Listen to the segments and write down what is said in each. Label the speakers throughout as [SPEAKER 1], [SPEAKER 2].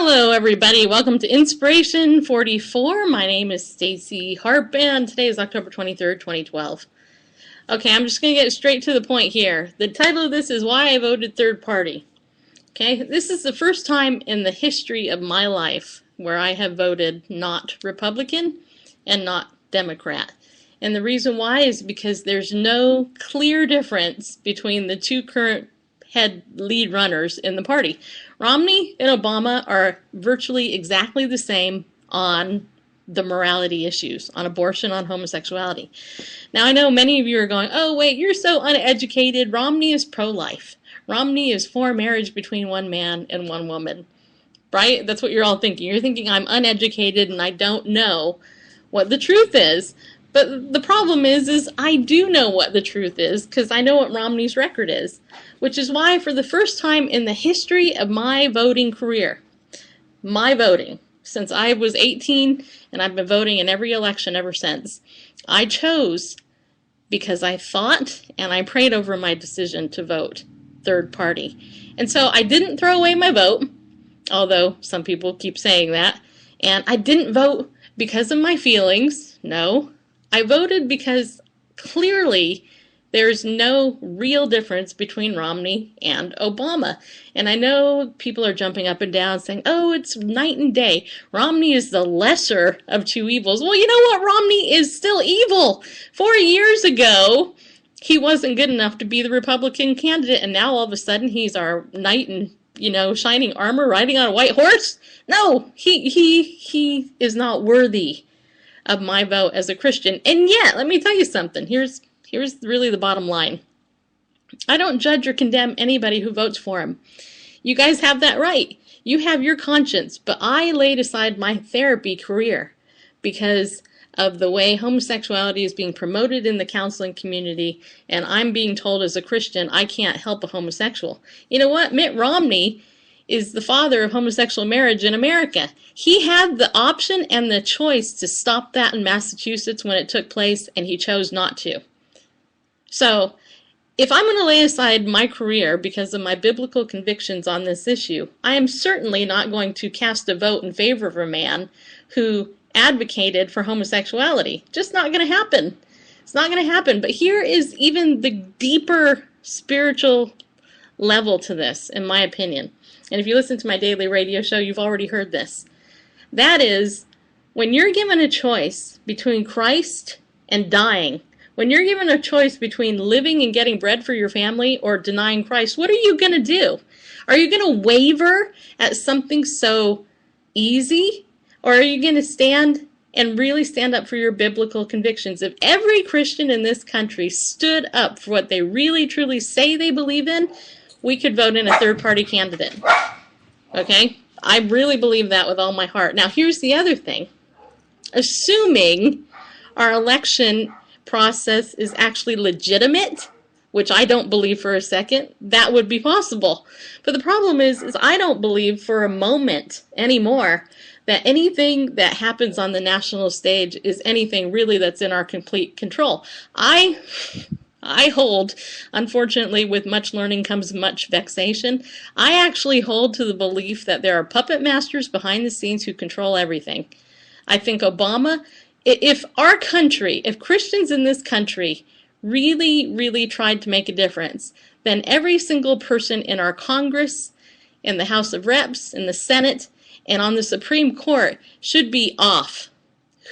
[SPEAKER 1] Hello everybody, welcome to Inspiration 44. My name is Stacy Harp and today is October 23rd, 2012. Okay, I'm just going to get straight to the point here. The title of this is Why I Voted Third Party. Okay, this is the first time in the history of my life where I have voted not Republican and not Democrat. And the reason why is because there's no clear difference between the two current lead runners in the party. Romney and Obama are virtually exactly the same on the morality issues, on abortion, on homosexuality. Now I know many of you are going, oh wait, you're so uneducated. Romney is pro-life. Romney is for marriage between one man and one woman. Right? That's what you're all thinking. You're thinking I'm uneducated and I don't know what the truth is. But the problem is I do know what the truth is because I know what Romney's record is, which is why for the first time in the history of my voting career, since I was 18 and I've been voting in every election ever since, I chose, because I thought and I prayed over my decision to vote third party. And so I didn't throw away my vote, although some people keep saying that, and I didn't vote because of my feelings, no. I voted because clearly there's no real difference between Romney and Obama. And I know people are jumping up and down saying, oh, it's night and day. Romney is the lesser of two evils. Well, you know what? Romney is still evil. 4 years ago, he wasn't good enough to be the Republican candidate, and now all of a sudden he's our knight in, shining armor riding on a white horse? No, he is not worthy of my vote as a Christian. And yet, let me tell you something. Here's really the bottom line. I don't judge or condemn anybody who votes for him. You guys have that right. You have your conscience, but I laid aside my therapy career because of the way homosexuality is being promoted in the counseling community, and I'm being told as a Christian I can't help a homosexual. You know what? Mitt Romney is the father of homosexual marriage in America. He had the option and the choice to stop that in Massachusetts when it took place, and he chose not to. So, if I'm going to lay aside my career because of my biblical convictions on this issue, I am certainly not going to cast a vote in favor of a man who advocated for homosexuality. Just not going to happen. It's not going to happen. But here is even the deeper spiritual level to this, in my opinion. And if you listen to my daily radio show, you've already heard this. That is, when you're given a choice between Christ and dying, when you're given a choice between living and getting bread for your family or denying Christ, what are you going to do? Are you going to waver at something so easy? Or are you going to stand and really stand up for your biblical convictions? If every Christian in this country stood up for what they really truly say they believe in, we could vote in a third-party candidate. Okay? I really believe that with all my heart. Now, here's the other thing. Assuming our election process is actually legitimate, which I don't believe for a second, that would be possible. But the problem is I don't believe for a moment anymore that anything that happens on the national stage is anything really that's in our complete control. I hold, unfortunately, with much learning comes much vexation. I actually hold to the belief that there are puppet masters behind the scenes who control everything. I think Obama, if our country, if Christians in this country really, really tried to make a difference, then every single person in our Congress, in the House of Reps, in the Senate, and on the Supreme Court should be off,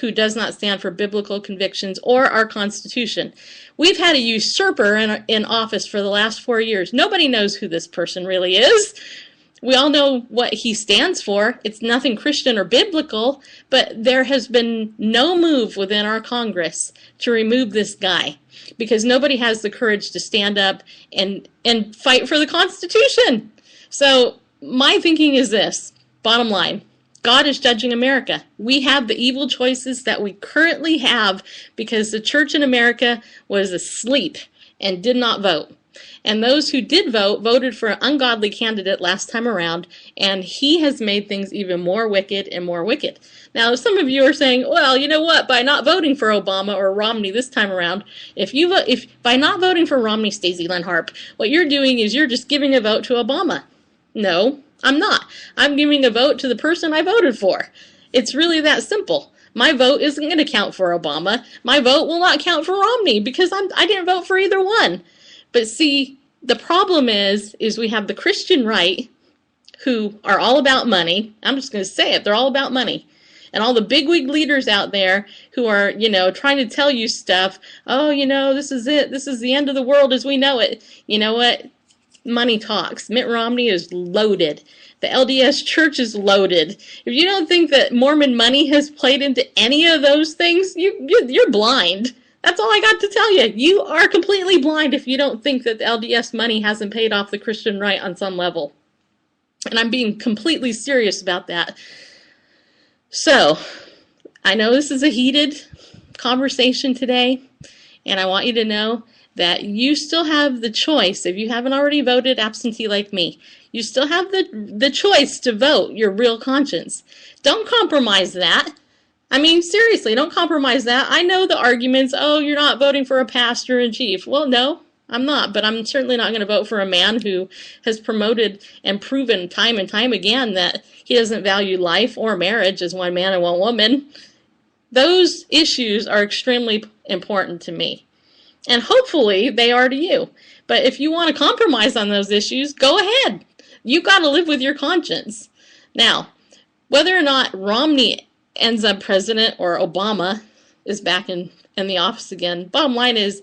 [SPEAKER 1] who does not stand for biblical convictions or our Constitution. We've had a usurper in office for the last 4 years. Nobody knows who this person really is. We all know what he stands for. It's nothing Christian or biblical, but there has been no move within our Congress to remove this guy because nobody has the courage to stand up and fight for the Constitution. So my thinking is this, bottom line. God is judging America. We have the evil choices that we currently have because the church in America was asleep and did not vote. And those who did vote voted for an ungodly candidate last time around, and he has made things even more wicked and more wicked. Now, some of you are saying, well, you know what, by not voting for Obama or Romney this time around, by not voting for Romney, Stacey Lynn Harp, what you're doing is you're just giving a vote to Obama. No, I'm not. I'm giving a vote to the person I voted for. It's really that simple. My vote isn't going to count for Obama. My vote will not count for Romney because I didn't vote for either one. But see, the problem is we have the Christian right who are all about money. I'm just going to say it. They're all about money. And all the bigwig leaders out there who are, trying to tell you stuff. Oh, this is it. This is the end of the world as we know it. You know what? Money talks. Mitt Romney is loaded. The LDS Church is loaded. If you don't think that Mormon money has played into any of those things, you're blind. That's all I got to tell you. You are completely blind if you don't think that the LDS money hasn't paid off the Christian right on some level. And I'm being completely serious about that. So, I know this is a heated conversation today, and I want you to know that you still have the choice. If you haven't already voted absentee like me, you still have the choice to vote your real conscience. Don't compromise that. I mean, seriously, don't compromise that. I know the arguments, oh, you're not voting for a pastor-in-chief. Well, no, I'm not, but I'm certainly not going to vote for a man who has promoted and proven time and time again that he doesn't value life or marriage as one man and one woman. Those issues are extremely important to me. And hopefully they are to you. But if you want to compromise on those issues, go ahead. You've got to live with your conscience. Now, whether or not Romney ends up president or Obama is back in the office again, bottom line is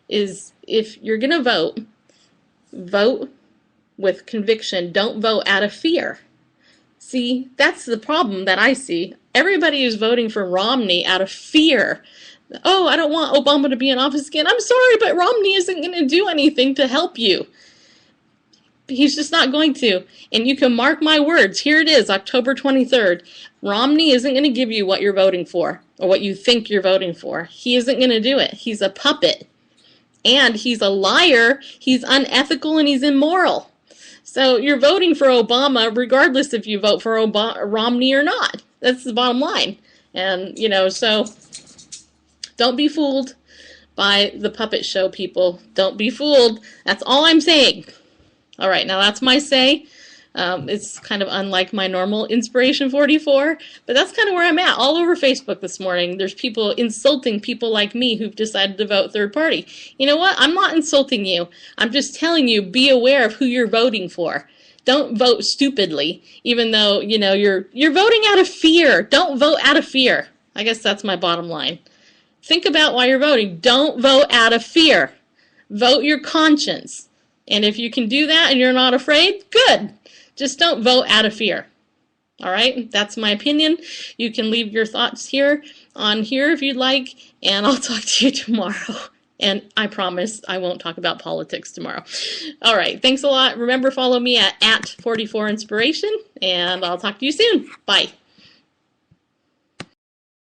[SPEAKER 1] if you're going to vote with conviction. Don't vote out of fear. See, that's the problem that I see. Everybody is voting for Romney out of fear. Oh, I don't want Obama to be in office again. I'm sorry, but Romney isn't going to do anything to help you. He's just not going to. And you can mark my words. Here it is, October 23rd. Romney isn't going to give you what you're voting for or what you think you're voting for. He isn't going to do it. He's a puppet. And he's a liar. He's unethical and he's immoral. So you're voting for Obama regardless if you vote for Romney or not. That's the bottom line. And, so don't be fooled by the puppet show, people. Don't be fooled. That's all I'm saying. All right, now that's my say. It's kind of unlike my normal Inspiration 44, but that's kind of where I'm at. All over Facebook this morning, there's people insulting people like me who've decided to vote third party. You know what? I'm not insulting you. I'm just telling you, be aware of who you're voting for. Don't vote stupidly, even though, you're voting out of fear. Don't vote out of fear. I guess that's my bottom line. Think about why you're voting. Don't vote out of fear. Vote your conscience. And if you can do that and you're not afraid, good. Just don't vote out of fear. All right? That's my opinion. You can leave your thoughts here if you'd like, and I'll talk to you tomorrow. And I promise I won't talk about politics tomorrow. All right. Thanks a lot. Remember, follow me at @44inspiration, and I'll talk to you soon. Bye.